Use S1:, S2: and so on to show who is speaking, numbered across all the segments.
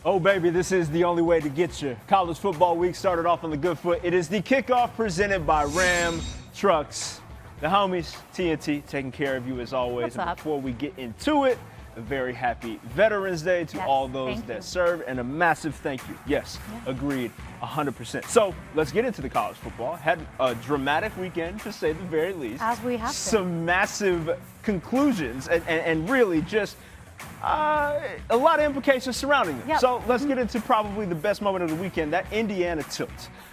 S1: Oh, baby, this is the only way to get you. College football week started off on the good foot. It is the kickoff presented by Ram Trucks. The homies, TNT, taking care of you as always. And before we get into it, a very happy Veterans Day to all those that serve, and a massive thank you. Yes, agreed, 100%. So let's get into the college football. Had a dramatic weekend, to say the very least.
S2: As we have
S1: some massive conclusions, and really just a lot of implications surrounding them. So let's get into probably the best moment of the weekend. That Indiana tilt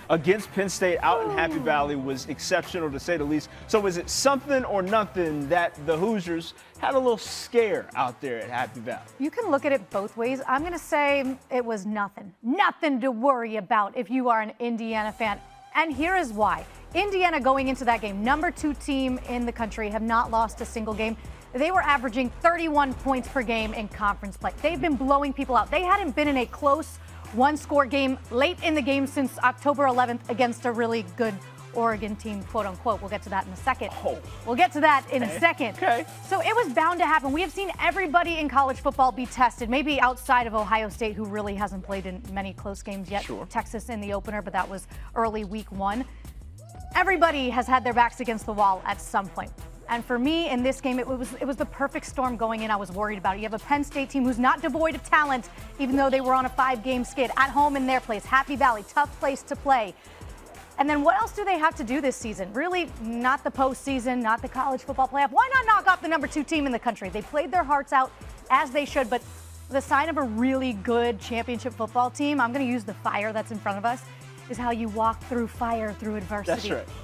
S1: against Penn State out in Happy Valley was exceptional, to say the least. So is it something or nothing that the Hoosiers had a little scare out there at Happy Valley?
S2: You can look at it both ways. I'm going to say it was nothing. Nothing to worry about if you are an Indiana fan. And here is why. Indiana going into that game, number 2 team in the country, have not lost a single game. They were averaging 31 points per game in conference play. They've been blowing people out. They hadn't been in a close one-score game late in the game since October 11th against a really good Oregon team, quote unquote. We'll get to that in a second. We'll get to that in a second. So it was bound to happen. We have seen everybody in college football be tested, maybe outside of Ohio State, who really hasn't played in many close games yet. Texas in the opener, but that was early week 1. Everybody has had their backs against the wall at some point. And for me, in this game, it was the perfect storm going in. I was worried about it. You have a Penn State team who's not devoid of talent, even though they were on a 5-game skid at home in their place. Happy Valley, tough place to play. And then what else do they have to do this season? Really, not the postseason, not the college football playoff. Why not knock off the number 2 team in the country? They played their hearts out as they should, but the sign of a really good championship football team, I'm going to use the fire that's in front of us, is how you walk through fire, through adversity.
S1: That's right.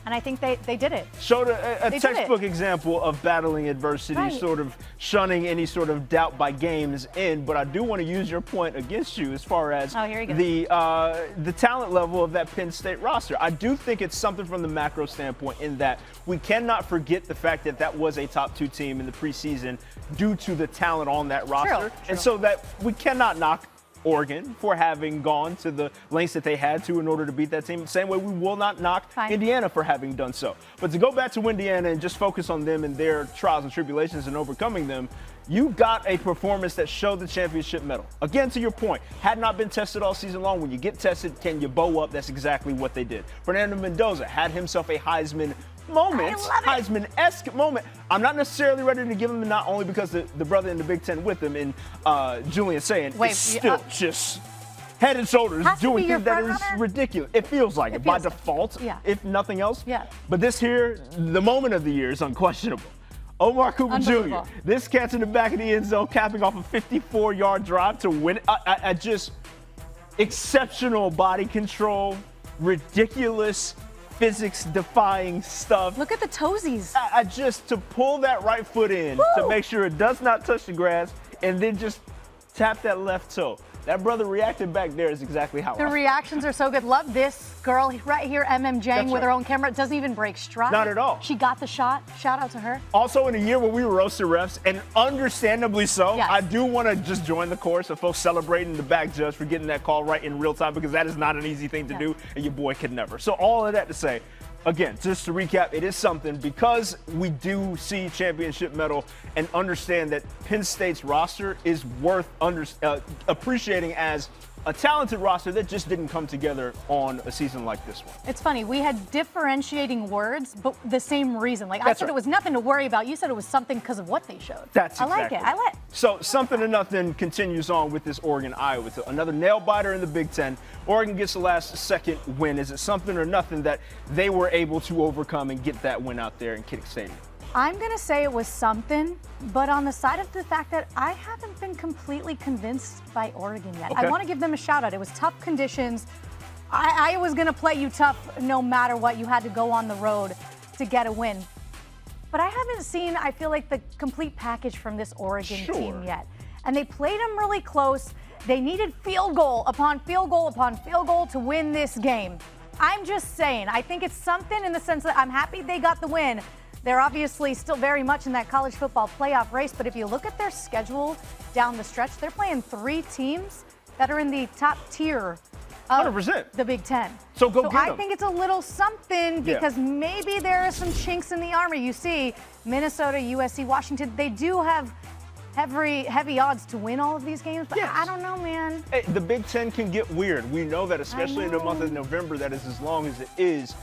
S2: And I think they did it.
S1: Showed a textbook example of battling adversity, sort of shunning any sort of doubt by game's end. But I do want to use your point against you as far as the talent level of that Penn State roster. I do think it's something from the macro standpoint, in that we cannot forget the fact that that was a top 2 team in the preseason due to the talent on that roster. And so that we cannot knock Oregon for having gone to the lengths that they had to in order to beat that team. Same way we will not knock Indiana for having done so. But to go back to Indiana and just focus on them and their trials and tribulations and overcoming them, you got a performance that showed the championship medal. Again, to your point, had not been tested all season long. When you get tested, can you bow up? That's exactly what they did. Fernando Mendoza had himself a Heisman moment, Heisman-esque moment. I'm not necessarily ready to give him the nod, only because the brother in the Big Ten with him, and Julian saying, is still just head and shoulders doing things that is ridiculous. It feels like it by default, if nothing else. But this here, the moment of the year is unquestionable. Omar Cooper Jr., this catch in the back of the end zone, capping off a 54-yard drive to win. I just, exceptional body control, ridiculous physics-defying stuff.
S2: Look at the toesies.
S1: I just, to pull that right foot in, to make sure it does not touch the grass, and then just tap that left toe. That brother reacted back there is exactly how
S2: the reactions are so good. Love this girl right here, Jang, with her own camera. Doesn't even break stride.
S1: Not at all.
S2: She got the shot. Shout out to her.
S1: Also, in a year where we roasted refs, and understandably so, I do want to just join the chorus of folks celebrating the back judge for getting that call right in real time, because that is not an easy thing to do, and your boy can never. So all of that to say, again, just to recap, it is something, because we do see championship medal and understand that Penn State's roster is worth appreciating as a talented roster that just didn't come together on a season like this one.
S2: It's funny. We had differentiating words, but the same reason. Like, I said it was nothing to worry about. You said it was something because of what they showed.
S1: That's
S2: I like it. I like it.
S1: So something to nothing continues on with this Oregon-Iowa. Another nail-biter in the Big Ten. Oregon gets the last second win. Is it something or nothing that they were able to overcome and get that win out there in Kinnick Stadium?
S2: I'm going to say it was something, but on the side of the fact that I haven't been completely convinced by Oregon yet. I want to give them a shout out. It was tough conditions. I was going to play you tough no matter what. You had to go on the road to get a win. But I haven't seen, I feel like, the complete package from this Oregon team yet. And they played them really close. They needed field goal upon field goal upon field goal to win this game. I'm just saying, I think it's something in the sense that I'm happy they got the win. They're obviously still very much in that college football playoff race, but if you look at their schedule down the stretch, they're playing 3 teams that are in the top tier of
S1: 100%.
S2: the Big Ten.
S1: So get them.
S2: I think it's a little something, because maybe there are some chinks in the armor. You see Minnesota, USC, Washington, they do have heavy odds to win all of these games, but
S1: yes.
S2: I don't know, man.
S1: Hey, the Big Ten can get weird. We know that, especially in the month of November, that is as long as it is.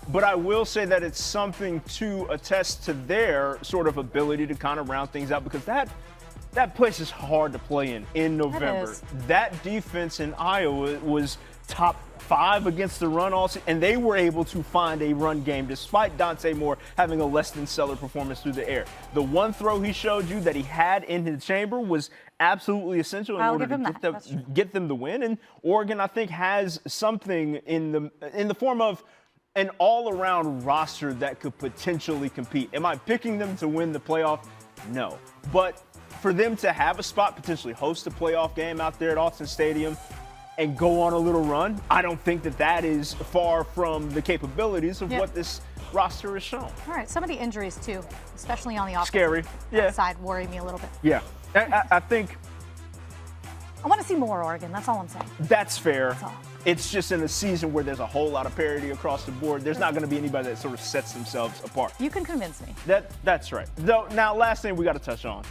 S1: But I will say that it's something to attest to their sort of ability to kind of round things out, because that place is hard to play in November. That defense in Iowa was top 5 against the run all season, and they were able to find a run game despite Dante Moore having a less than stellar performance through the air. The one throw he showed you that he had in his chamber was absolutely essential in order to get them the win. And Oregon, I think, has something in the form of an all-around roster that could potentially compete. Am I picking them to win the playoff? No. But for them to have a spot, potentially host a playoff game out there at Autzen Stadium, and go on a little run, I don't think that is far from the capabilities of what this roster has shown.
S2: All right, some of the injuries too, especially on the
S1: offensive
S2: side, worry me a little bit.
S1: Yeah, I think
S2: I want to see more Oregon. That's all I'm saying.
S1: That's fair.
S2: That's all.
S1: It's just in a season where there's a whole lot of parity across the board. There's not going to be anybody that sort of sets themselves apart.
S2: You can convince me.
S1: That's right. Though, now, last thing we got to touch on.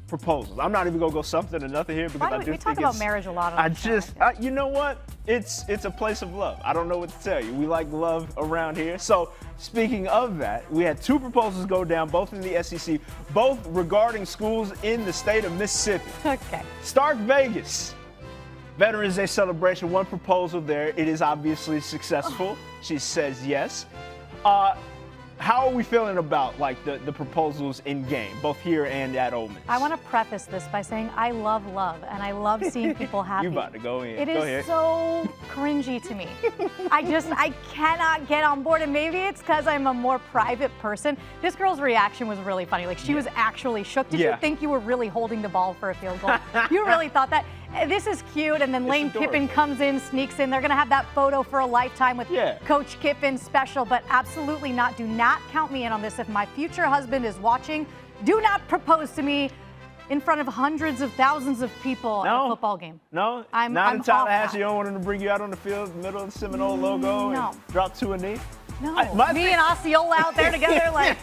S1: Proposals. I'm not even gonna go something or nothing here because I do
S2: we talk about marriage a lot on the show.
S1: You know what? It's a place of love. I don't know what to tell you. We like love around here. So speaking of that, we had 2 proposals go down, both in the SEC, both regarding schools in the state of Mississippi.
S2: Okay.
S1: Stark Vegas. Veterans Day celebration. One proposal there. It is obviously successful. She says yes. How are we feeling about the proposals in game, both here and at Ole Miss?
S2: I want to preface this by saying I love love, and I love seeing people happy.
S1: You about to go in.
S2: It is so cringy to me. I cannot get on board, and maybe it's because I'm a more private person. This girl's reaction was really funny. Like, she was actually shook. Did you think you were really holding the ball for a field goal? You really thought that? This is cute, and then Lane Kiffin comes in, sneaks in. They're going to have that photo for a lifetime with Coach Kiffin special, but absolutely not. Do not count me in on this. If my future husband is watching, do not propose to me in front of hundreds of thousands of people at a football game.
S1: No?
S2: I'm
S1: in Tallahassee, you don't want him to bring you out on the field, middle of the Seminole logo, and drop to a knee?
S2: No. Me and Osceola out there together, like,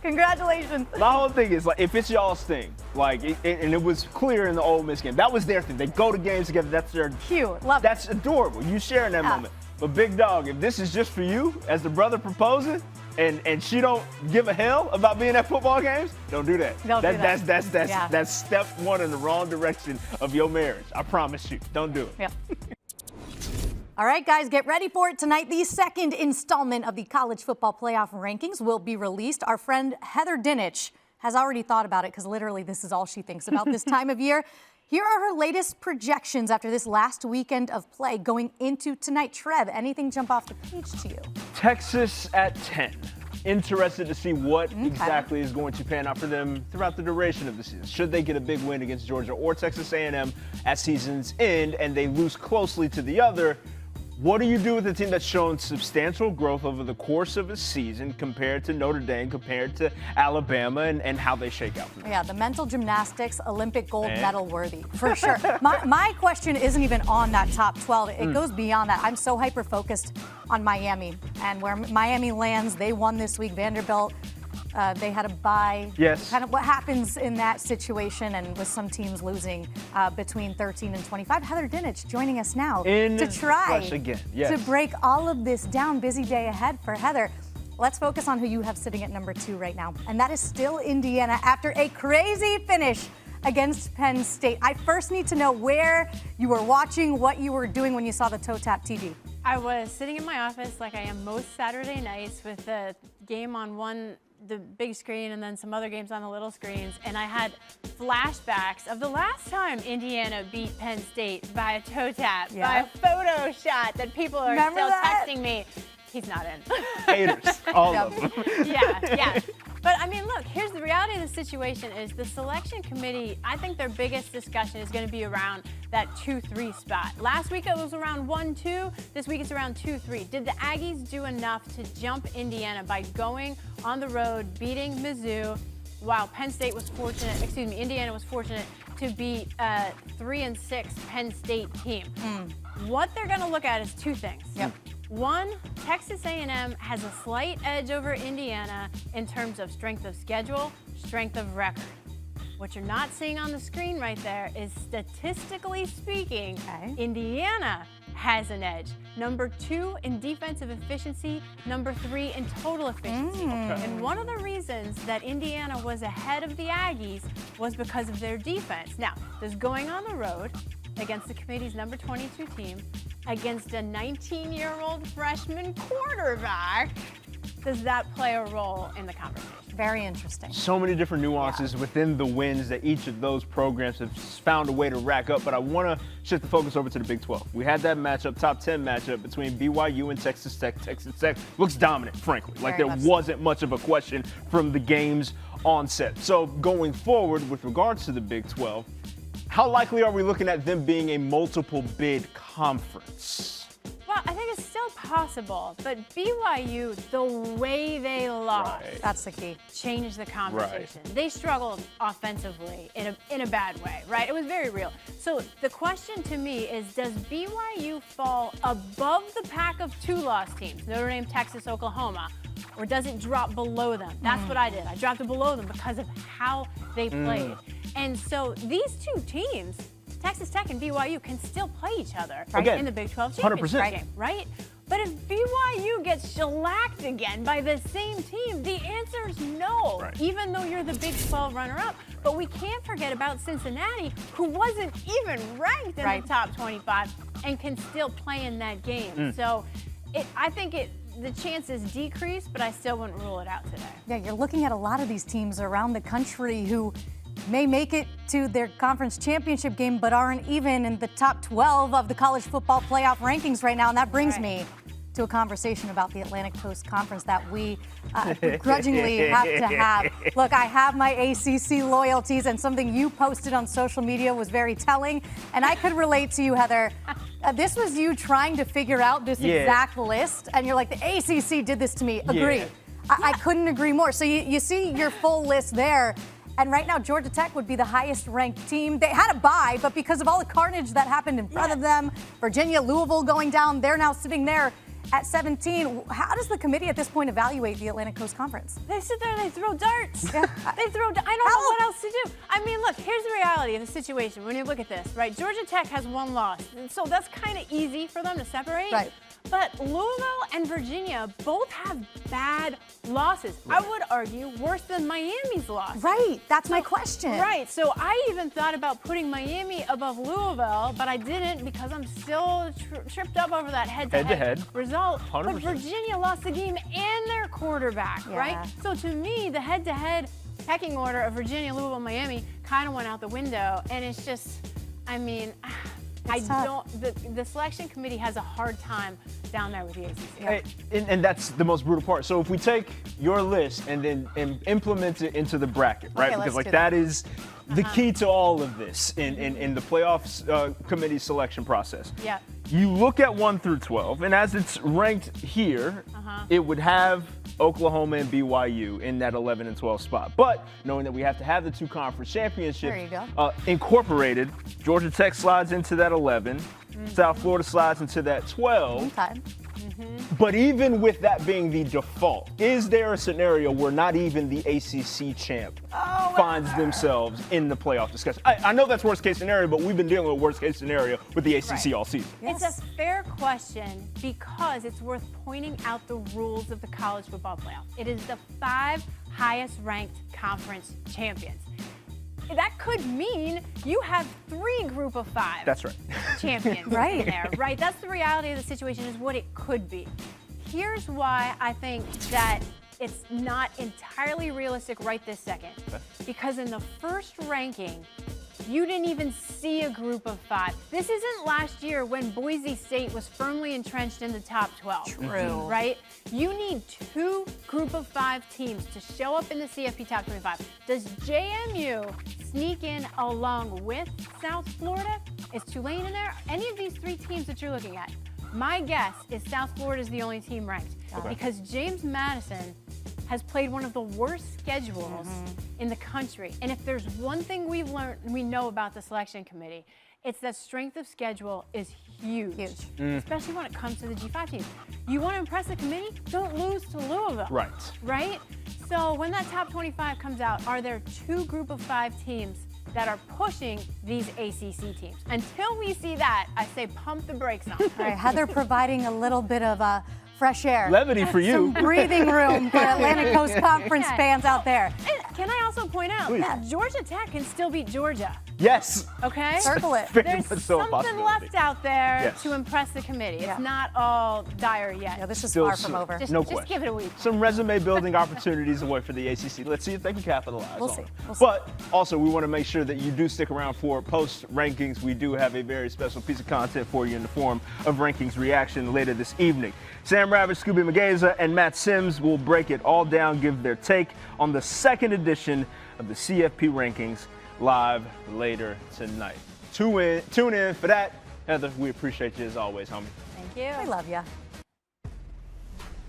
S2: congratulations.
S1: My whole thing is, like, if it's y'all's thing, like, and it was clear in the Ole Miss game, that was their thing. They go to games together. That's their
S2: cute. Love
S1: That's adorable. You sharing that moment. But big dog, if this is just for you as the brother proposing, and she don't give a hell about being at football games, don't do that.
S2: Don't do that.
S1: That's step 1 in the wrong direction of your marriage. I promise you. Don't do it.
S2: Yep. All right, guys, get ready for it tonight. The second installment of the college football playoff rankings will be released. Our friend Heather Dinich has already thought about it because literally this is all she thinks about this time of year. Here are her latest projections after this last weekend of play going into tonight. Trev, anything jump off the page to you?
S1: Texas at 10. Interested to see what exactly is going to pan out for them throughout the duration of the season. Should they get a big win against Georgia or Texas A&M at season's end and they lose closely to the other, what do you do with a team that's shown substantial growth over the course of a season compared to Notre Dame, compared to Alabama, and how they shake out?
S2: Yeah, the mental gymnastics, Olympic gold medal worthy, for sure. My question isn't even on that top 12. It goes beyond that. I'm so hyper-focused on Miami, and where Miami lands, they won this week. Vanderbilt, they had a bye.
S1: Yes.
S2: Kind of what happens in that situation, and with some teams losing between 13 and 25. Heather Dinich joining us now to try to break all of this down. Busy day ahead for Heather. Let's focus on who you have sitting at number 2 right now, and that is still Indiana after a crazy finish against Penn State. I first need to know where you were watching, what you were doing when you saw the toe tap TV.
S3: I was sitting in my office like I am most Saturday nights with the game on the big screen and then some other games on the little screens, and I had flashbacks of the last time Indiana beat Penn State by a toe tap, by a photo shot that people are still texting me. He's not in.
S1: Haters, all of them.
S3: Yeah. But I mean, look, here's the reality of the situation is the selection committee, I think their biggest discussion is going to be around that 2-3 spot. Last week it was around 1-2. This week it's around 2-3. Did the Aggies do enough to jump Indiana by going on the road, beating Mizzou, while Indiana was fortunate to beat a 3-6 Penn State team? What they're going to look at is 2 things. One, Texas A&M has a slight edge over Indiana in terms of strength of schedule, strength of record. What you're not seeing on the screen right there is, statistically speaking, Indiana has an edge. Number 2 in defensive efficiency, number 3 in total efficiency. And one of the reasons that Indiana was ahead of the Aggies was because of their defense. Now, this going on the road against the committee's number 22 team, against a 19-year-old freshman quarterback, does that play a role in the conversation?
S2: Very interesting.
S1: So many different nuances within the wins that each of those programs have found a way to rack up, but I want to shift the focus over to the Big 12. We had that matchup, top 10 matchup between BYU and Texas Tech. Texas Tech looks dominant, frankly. Like there wasn't much of a question from the game's onset. So going forward with regards to the Big 12, how likely are we looking at them being a multiple bid conference?
S3: Well, I think it's still possible, but BYU, the way they lost,
S2: that's the key,
S3: changed the conversation. They struggled offensively in a bad way, right? It was very real. So the question to me is, does BYU fall above the pack of 2 loss teams, Notre Dame, Texas, Oklahoma, or does it drop below them? That's what I did. I dropped it below them because of how they played. And so these 2 teams, Texas Tech and BYU, can still play each other in the Big 12 championship game, right? But if BYU gets shellacked again by the same team, the answer is no, even though you're the Big 12 runner-up. But we can't forget about Cincinnati, who wasn't even ranked in the top 25 and can still play in that game. So I think the chances decrease, but I still wouldn't rule it out today.
S2: Yeah, you're looking at a lot of these teams around the country who may make it to their conference championship game, but aren't even in the top 12 of the college football playoff rankings right now. And that brings me to a conversation about the Atlantic Coast Conference that we begrudgingly have to have. Look, I have my ACC loyalties, and something you posted on social media was very telling, and I could relate to you, Heather. This was you trying to figure out this exact list, and you're like, the ACC did this to me. Agree. I couldn't agree more. So you see your full list there. And right now, Georgia Tech would be the highest ranked team. They had a bye, but because of all the carnage that happened in front of them, Virginia, Louisville going down, they're now sitting there at 17. How does the committee at this point evaluate the Atlantic Coast Conference?
S3: They sit there and they throw darts. They throw I don't know what else to do. I mean, look, here's the reality of the situation when you look at this, right? Georgia Tech has 1 loss, and so that's kind of easy for them to separate. But Louisville and Virginia both have bad losses. I would argue worse than Miami's loss.
S2: That's my question.
S3: So I even thought about putting Miami above Louisville, but I didn't because I'm still tripped up over that head-to-head result. 100%. But Virginia lost the game and their quarterback, right? So to me, the head-to-head pecking order of Virginia, Louisville, Miami kind of went out the window, and it's just, I mean, the selection committee has a hard time down there with the ACC.
S1: And that's the most brutal part. So if we take your list and then implement it into the bracket, right? Because like that is the key to all of this in the playoffs committee selection process. You look at 1 through 12, and as it's ranked here, it would have Oklahoma and BYU in that 11 and 12 spot. But knowing that we have to have the 2 conference championships incorporated, Georgia Tech slides into that 11, South Florida slides into that 12. But even with that being the default, is there a scenario where not even the ACC champ finds themselves in the playoff discussion? I know that's worst case scenario, but we've been dealing with worst case scenario with the ACC all season.
S3: It's a fair question because it's worth pointing out the rules of the college football playoff. It is the 5 highest ranked conference champions. That could mean you have 3 group of 5 champions in there, right? That's the reality of the situation, is what it could be. Here's why I think that it's not entirely realistic right this second. Because in the first ranking, you didn't even see a group of 5. This isn't last year when Boise State was firmly entrenched in the top 12. Right? You need 2 group of 5 teams to show up in the CFP top 25. Does JMU sneak in along with South Florida? Is Tulane in there? Any of these 3 teams that you're looking at? My guess is South Florida is the only team ranked because James Madison has played one of the worst schedules in the country. And if there's one thing we've learned, we know about the selection committee, it's that strength of schedule is huge. Especially when it comes to the G5 teams. You want to impress the committee? Don't lose to Louisville. Right? So when that top 25 comes out, are there 2 group of 5 teams that are pushing these ACC teams? Until we see that, I say pump the brakes on.
S2: All right, Heather providing a little bit of fresh air.
S1: Levity for you.
S2: Some breathing room for Atlantic Coast Conference fans out there.
S3: And can I also point out, Georgia Tech can still beat Georgia.
S1: Yes.
S3: Okay?
S2: Circle it.
S3: There's something left out there to impress the committee. It's not all dire yet.
S2: Yeah, this is
S1: Still
S2: far from over.
S3: Just give it a week.
S1: Some resume building opportunities away for the ACC. Let's see if they can capitalize on it.
S2: We'll see.
S1: But also, we want to make sure that you do stick around for post rankings. We do have a very special piece of content for you in the form of rankings reaction later this evening. Sam Ravitch, Scooby Mageza, and Matt Sims will break it all down, give their take on the second edition of the CFP rankings live later tonight. Tune in for that. Heather, we appreciate you as always, homie.
S3: Thank you.
S2: I love you.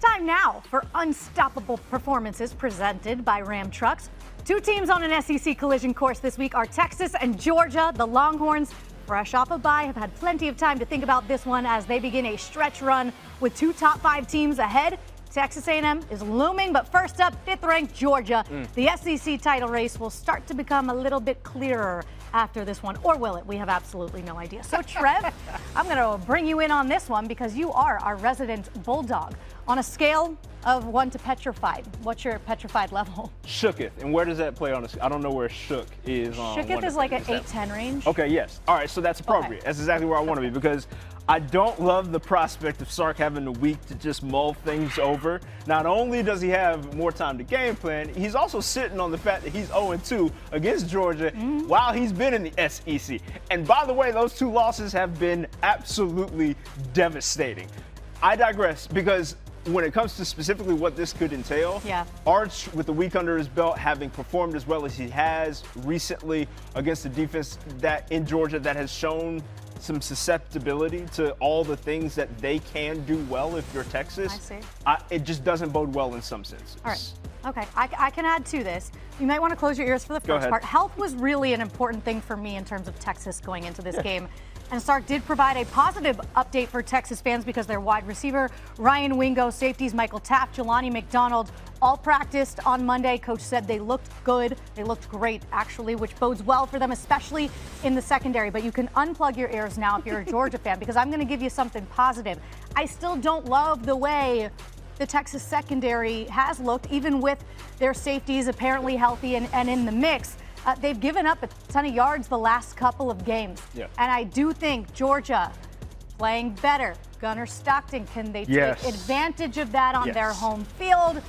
S2: Time now for Unstoppable Performances presented by Ram Trucks. 2 teams on an SEC collision course this week are Texas and Georgia. The Longhorns, fresh off a bye, have had plenty of time to think about this one as they begin a stretch run with 2 top 5 teams ahead. Texas A&M is looming, but first up, 5th-ranked Georgia. The SEC title race will start to become a little bit clearer after this one, or will it? We have absolutely no idea. So, Trev, I'm going to bring you in on this one because you are our resident Bulldog. On a scale of 1 to petrified, what's your petrified level?
S1: Shooketh. And where does that play on I don't know where shook is on.
S2: Shooketh is like an 8-10 range.
S1: Okay, yes. All right, so that's appropriate. That's exactly where I want to be because I don't love the prospect of Sark having a week to just mull things over. Not only does he have more time to game plan, he's also sitting on the fact that he's 0-2 against Georgia while he's been in the SEC. And by the way, those 2 losses have been absolutely devastating. I digress because when it comes to specifically what this could entail, Arch, with the week under his belt, having performed as well as he has recently against a defense that in Georgia that has shown some susceptibility to all the things that they can do well if you're Texas.
S2: I see.
S1: It just doesn't bode well in some senses.
S2: All right. Okay, I can add to this. You might want to close your ears for the first part. Health was really an important thing for me in terms of Texas going into this game. And Sark did provide a positive update for Texas fans because their wide receiver, Ryan Wingo, safeties Michael Taft, Jelani McDonald, all practiced on Monday. Coach said they looked good. They looked great, actually, which bodes well for them, especially in the secondary. But you can unplug your ears now if you're a Georgia fan because I'm going to give you something positive. I still don't love the way the Texas secondary has looked, even with their safeties apparently healthy and in the mix. They've given up a ton of yards the last couple of games. And I do think Georgia playing better. Gunnar Stockton, can they take advantage of that on their home field?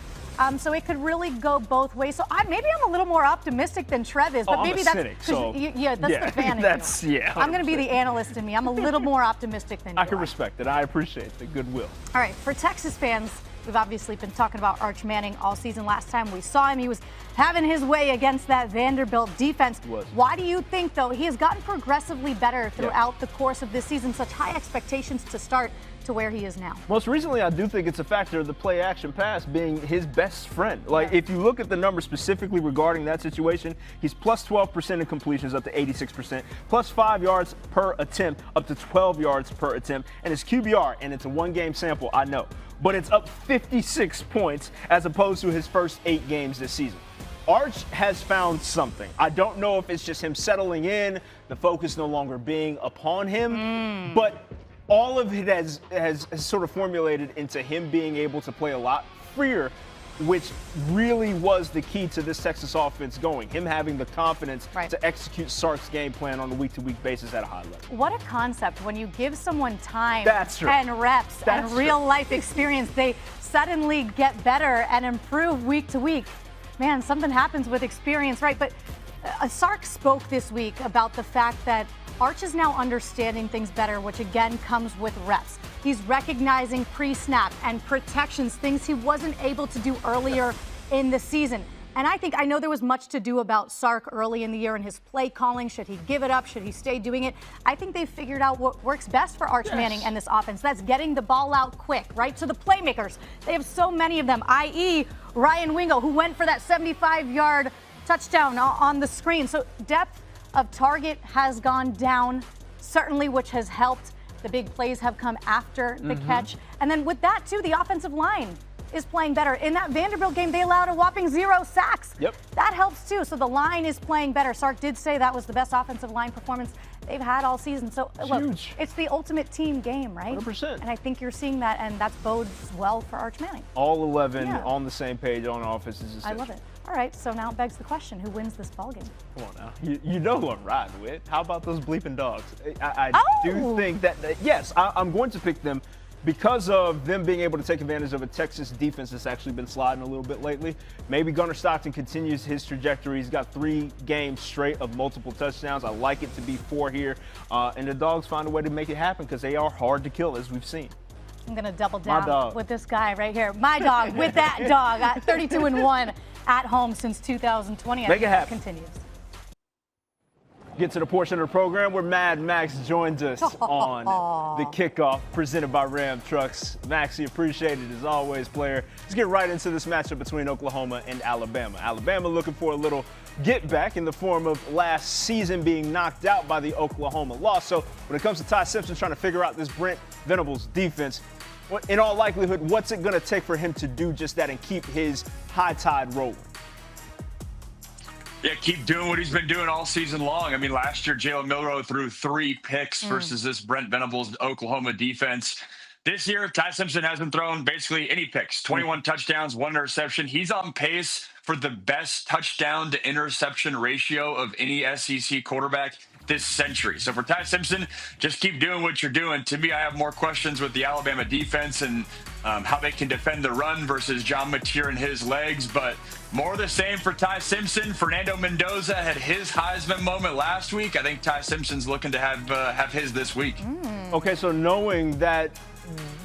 S2: So it could really go both ways. So maybe I'm a little more optimistic than Trev is, but maybe that's
S1: cynic, so
S2: that's the fan.
S1: That's
S2: I'm going to be the analyst in me. I'm a little more optimistic than you.
S1: I can respect it. I appreciate the goodwill.
S2: All right, for Texas fans, we've obviously been talking about Arch Manning all season. Last time we saw him, he was having his way against that Vanderbilt defense. Why do you think, though, he has gotten progressively better throughout the course of this season? Such high expectations to start to where he is now.
S1: Most recently, I do think it's a factor of the play action pass being his best friend. Like, if you look at the numbers specifically regarding that situation, he's plus 12% in completions up to 86%, plus 5 yards per attempt up to 12 yards per attempt, and his QBR, and it's a 1-game sample, I know, but it's up 56 points as opposed to his first 8 games this season. Arch has found something. I don't know if it's just him settling in, the focus no longer being upon him, but all of it has sort of formulated into him being able to play a lot freer, which really was the key to this Texas offense going. Him having the confidence to execute Sark's game plan on a week-to-week basis at a high level.
S2: What a concept. When you give someone time and reps and real-life experience, they suddenly get better and improve week to week. Man, something happens with experience, right? But Sark spoke this week about the fact that Arch is now understanding things better, which again comes with reps. He's recognizing pre-snap and protections, things he wasn't able to do earlier in the season. And I know there was much to do about Sark early in the year and his play calling. Should he give it up? Should he stay doing it? I think they've figured out what works best for Arch Manning and this offense. That's getting the ball out quick, right? To the playmakers. They have so many of them, i.e. Ryan Wingo, who went for that 75-yard touchdown on the screen. So depth of target has gone down, certainly, which has helped. The big plays have come after the catch. And then with that, too, the offensive line is playing better. In that Vanderbilt game, they allowed a whopping 0 sacks. That helps, too. So the line is playing better. Sark did say that was the best offensive line performance they've had all season. So, look, it's the ultimate team game, right?
S1: 100%.
S2: And I think you're seeing that, and that bodes well for Arch Manning.
S1: All 11 on the same page on offense is essential.
S2: I love it. All right, so now it begs the question, who wins this ballgame?
S1: Come on now. You know who I'm riding with. How about those bleeping dogs? I do think that, yes, I'm going to pick them because of them being able to take advantage of a Texas defense that's actually been sliding a little bit lately. Maybe Gunnar Stockton continues his trajectory. He's got 3 games straight of multiple touchdowns. I like it to be 4 here. And the dogs find a way to make it happen because they are hard to kill, as we've seen.
S2: I'm going to double down with this guy right here. My dog with that dog at 32-1 at home since 2020.
S1: Make it happen.
S2: Continues.
S1: Get to the portion of the program where Mad Max joins us on the kickoff presented by Ram Trucks. Maxie, appreciate it as always, player. Let's get right into this matchup between Oklahoma and Alabama. Alabama looking for a little get back in the form of last season being knocked out by the Oklahoma loss. So when it comes to Ty Simpson trying to figure out this Brent Venables defense, in all likelihood, what's it going to take for him to do just that and keep his high tide rolling?
S4: Yeah, keep doing what he's been doing all season long. I mean, last year, Jalen Milroe threw 3 picks versus this Brent Venables Oklahoma defense. This year, Ty Simpson hasn't thrown basically any picks. 21 touchdowns, 1 interception. He's on pace for the best touchdown to interception ratio of any SEC quarterback this century. So for Ty Simpson, just keep doing what you're doing. To me, I have more questions with the Alabama defense and how they can defend the run versus John Mateer and his legs. But more of the same for Ty Simpson. Fernando Mendoza had his Heisman moment last week. I think Ty Simpson's looking to have his this week.
S1: Okay, so knowing that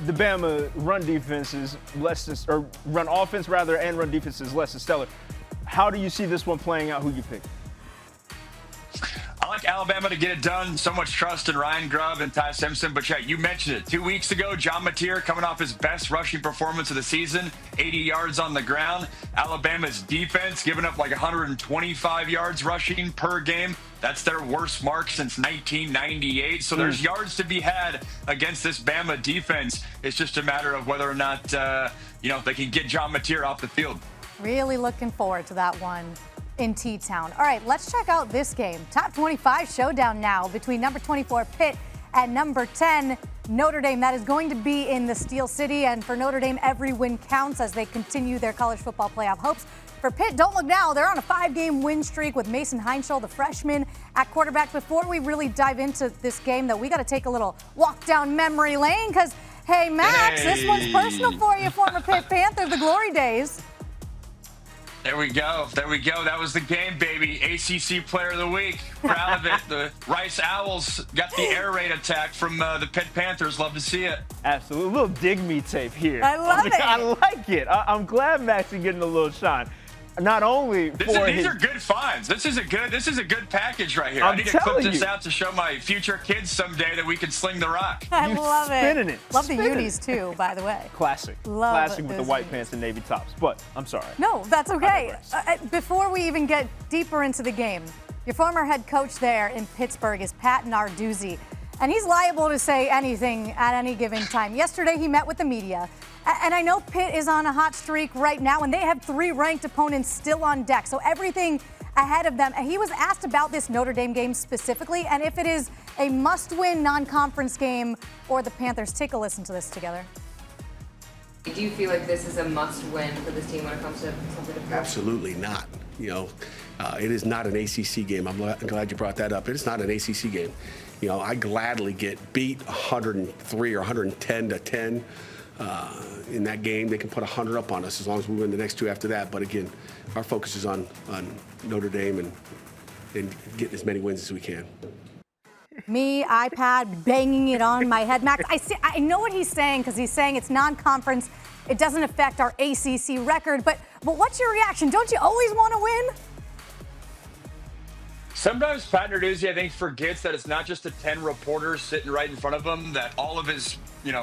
S1: the Bama run defense is less, or run offense rather, and run defense is less than stellar, how do you see this one playing out? Who you pick?
S4: I like Alabama to get it done. So much trust in Ryan Grubb and Ty Simpson. But, yeah, you mentioned it. 2 weeks ago, John Mateer coming off his best rushing performance of the season, 80 yards on the ground. Alabama's defense giving up like 125 yards rushing per game. That's their worst mark since 1998. So there's yards to be had against this Bama defense. It's just a matter of whether or not, they can get John Mateer off the field.
S2: Really looking forward to that one in T-Town. All right, let's check out this game. Top 25 showdown now between number 24 Pitt and number 10 Notre Dame. That is going to be in the Steel City, and for Notre Dame, every win counts as they continue their college football playoff hopes. For Pitt, don't look now. They're on a 5-game win streak with Mason Heinschel, the freshman, at quarterback. Before we really dive into this game, though, we got to take a little walk down memory lane because, hey, Max, this one's personal for you, former Pitt Panther, the glory days.
S4: There we go. That was the game, baby. ACC Player of the Week. Proud of it. The Rice Owls got the air raid attack from the Pitt Panthers. Love to see it.
S1: Absolutely. A little dig me tape here.
S2: I love it.
S1: I like it. I'm glad Max is getting a little shine. Not only
S4: these are good finds. This is a good package right here. I need to clip this out to show my future kids someday that we can sling the rock.
S2: I love it.
S1: Spinning it.
S2: Love the unis too, by the way.
S1: Classic. Classic with the white pants and navy tops. But I'm sorry.
S2: No, that's okay. Before we even get deeper into the game, your former head coach there in Pittsburgh is Pat Narduzzi, and he's liable to say anything at any given time. Yesterday, he met with the media. And I know Pitt is on a hot streak right now, and they have 3 ranked opponents still on deck. So everything ahead of them. And he was asked about this Notre Dame game specifically, and if it is a must-win non-conference game for the Panthers. Take a listen to this together.
S5: Do you feel like this is a must-win for this team when it comes to something to prove?
S6: Absolutely not. It is not an ACC game. I'm glad you brought that up. It's not an ACC game. I gladly get beat 103 or 110 to 10. In that game, they can put 100 up on us as long as we win the next 2 after that. But again, our focus is on Notre Dame and getting as many wins as we can.
S2: Me, iPad, banging it on my head. Max, I know what he's saying because he's saying it's non-conference. It doesn't affect our ACC record. But But what's your reaction? Don't you always want to win?
S4: Sometimes Pat Narduzzi, I think, forgets that it's not just the 10 reporters sitting right in front of him, that all of his,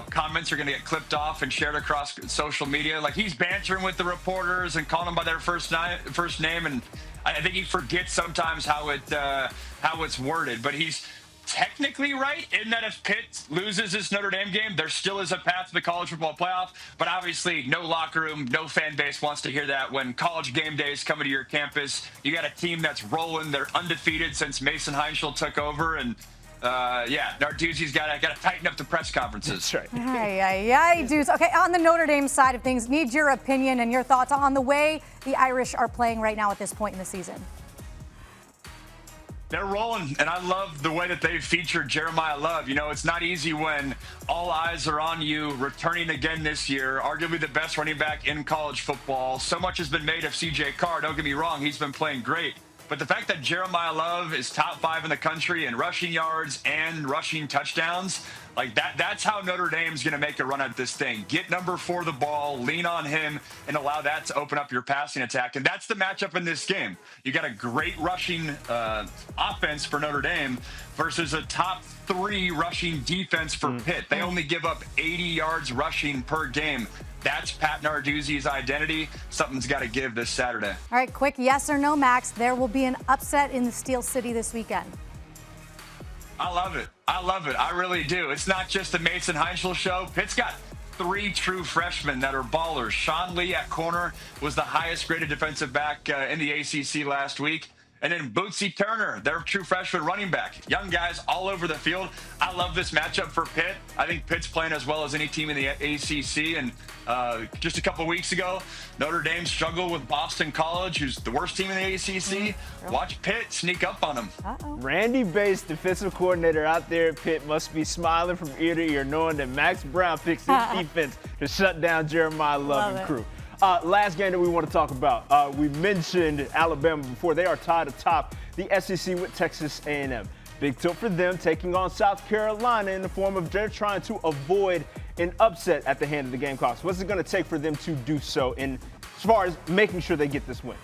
S4: comments are going to get clipped off and shared across social media. Like, he's bantering with the reporters and calling them by their first name, and I think he forgets sometimes how it's worded. But he's technically right in that if Pitt loses this Notre Dame game, there still is a path to the college football playoff. But obviously, no locker room, no fan base wants to hear that when college game day is coming to your campus. You got a team that's rolling. They're undefeated since Mason Heinschel took over. And, Narduzzi's got to tighten up the press conferences.
S1: That's right.
S2: Aye, dudes. Okay, on the Notre Dame side of things, need your opinion and your thoughts on the way the Irish are playing right now at this point in the season.
S4: They're rolling, and I love the way that they've featured Jeremiah Love. It's not easy when all eyes are on you, returning again this year, arguably the best running back in college football. So much has been made of C.J. Carr. Don't get me wrong, he's been playing great. But the fact that Jeremiah Love is top 5 in the country in rushing yards and rushing touchdowns, like that's how Notre Dame's going to make a run at this thing. Get number 4 the ball, lean on him, and allow that to open up your passing attack. And that's the matchup in this game. You got a great rushing offense for Notre Dame versus a top 3 rushing defense for Pitt. They only give up 80 yards rushing per game. That's Pat Narduzzi's identity. Something's got to give this Saturday.
S2: All right, quick yes or no, Max. There will be an upset in the Steel City this weekend.
S4: I love it. I really do. It's not just the Mason Heinschel show. Pitt's got 3 true freshmen that are ballers. Sean Lee at corner was the highest graded defensive back in the ACC last week. And then Bootsy Turner, their true freshman running back. Young guys all over the field. I love this matchup for Pitt. I think Pitt's playing as well as any team in the ACC. And just a couple weeks ago, Notre Dame struggled with Boston College, who's the worst team in the ACC. Watch Pitt sneak up on them.
S1: Randy Bates, defensive coordinator out there at Pitt, must be smiling from ear to ear knowing that Max Browne fixed his defense to shut down Jeremiah Love and crew. Last game that we want to talk about. We mentioned Alabama before. They are tied atop the SEC with Texas A&M. Big tilt for them, taking on South Carolina in the form of they're trying to avoid an upset at the hand of the Gamecocks. What's it going to take for them to do so as far as making sure they get this win?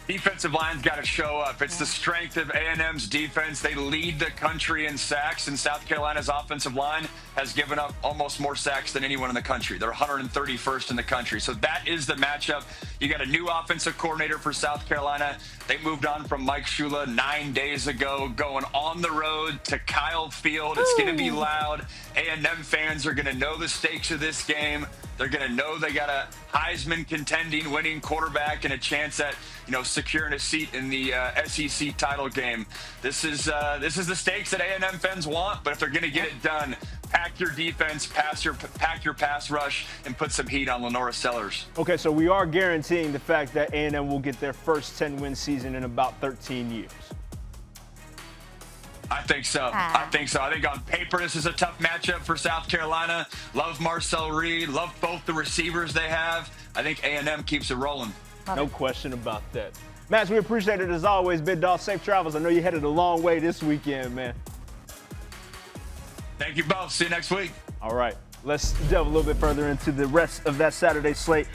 S4: Defensive line's got to show up. It's the strength of A&M's defense. They lead the country in sacks, and South Carolina's offensive line has given up almost more sacks than anyone in the country. They're 131st in the country. So that is the matchup. You got a new offensive coordinator for South Carolina. They moved on from Mike Shula 9 days ago, going on the road to Kyle Field. It's going to be loud. A&M fans are going to know the stakes of this game. They're going to know they got a Heisman contending winning quarterback and a chance at, securing a seat in the SEC title game. This is the stakes that A&M fans want, but if they're going to get it done, pack your defense, pack your pass rush, and put some heat on Lenora Sellers.
S1: Okay, so we are guaranteeing the fact that A&M will get their first 10-win season in about 13 years.
S4: I think so. I think on paper, this is a tough matchup for South Carolina. Love Marcel Reed. Love both the receivers they have. I think A&M keeps it rolling.
S1: No question about that. Max, we appreciate it as always. Big Dog, safe travels. I know you headed a long way this weekend, man.
S4: Thank you both. See you next week.
S1: All right. Let's delve a little bit further into the rest of that Saturday slate.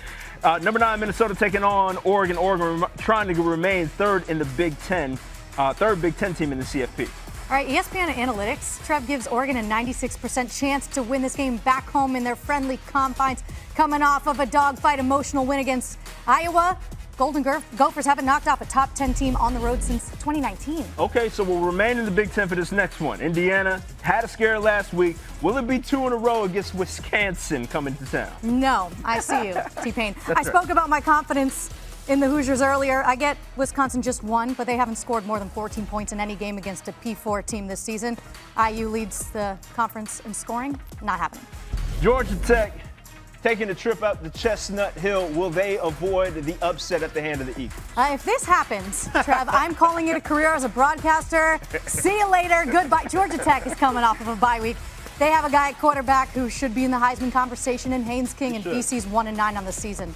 S1: Number 9, Minnesota taking on Oregon. Oregon trying to remain third in the Big Ten, third Big Ten team in the CFP.
S2: All right, ESPN Analytics, Trev gives Oregon a 96% chance to win this game back home in their friendly confines, coming off of a dogfight emotional win against Iowa. Golden Gophers haven't knocked off a top 10 team on the road since 2019.
S1: Okay, so we'll remain in the Big Ten for this next one. Indiana had a scare last week. Will it be 2 in a row against Wisconsin coming to town?
S2: No, I see you, T-Pain. I spoke about my confidence in the Hoosiers earlier. I get Wisconsin just won, but they haven't scored more than 14 points in any game against a P4 team this season. IU leads the conference in scoring. Not happening.
S1: Georgia Tech taking a trip up the Chestnut Hill. Will they avoid the upset at the hand of the Eagles?
S2: If this happens, Trev, I'm calling it a career as a broadcaster. See you later. Goodbye. Georgia Tech is coming off of a bye week. They have a guy at quarterback who should be in the Heisman conversation in Haynes King, and BC's 1-9 on the season.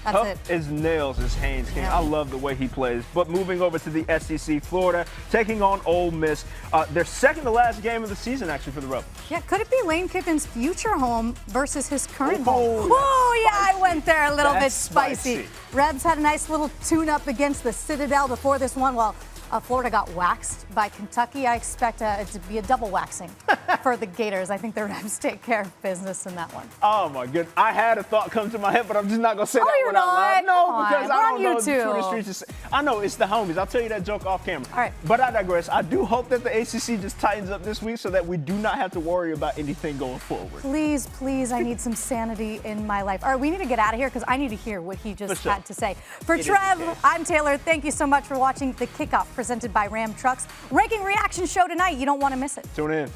S2: That's
S1: Tough
S2: it.
S1: as nails is Haynes King.
S2: Yeah.
S1: I love the way he plays. But moving over to the SEC, Florida taking on Ole Miss. Their second to last game of the season, actually, for the Rebels.
S2: Yeah, could it be Lane Kiffin's future home versus his current
S1: Oh,
S2: home? Oh, yeah, I went there a little bit
S1: That's
S2: spicy.
S1: spicy.
S2: Rebs had a nice little tune-up against the Citadel before this one. Well, Florida got waxed by Kentucky. I expect it to be a double waxing for the Gators. I think the Rebs take care of business in that one.
S1: Oh, my goodness. I had a thought come to my head, but I'm just not going to say that
S2: you're
S1: one out loud.
S2: not.
S1: No,
S2: Come
S1: because
S2: on.
S1: I
S2: We're
S1: don't
S2: on
S1: know.
S2: YouTube.
S1: Twitter streets is, I know, it's the homies. I'll tell you that joke off camera.
S2: All right.
S1: But I digress. I do hope that the ACC just tightens up this week so that we do not have to worry about anything going forward.
S2: Please, please, I need some sanity in my life. All right, we need to get out of here because I need to hear what he just
S1: For sure.
S2: had to say. For
S1: It is
S2: Trev,
S1: okay.
S2: I'm Taylor. Thank you so much for watching The Kickoff presented by Ram Trucks. Ranking Reaction Show tonight. You don't want to miss it.
S1: Tune in.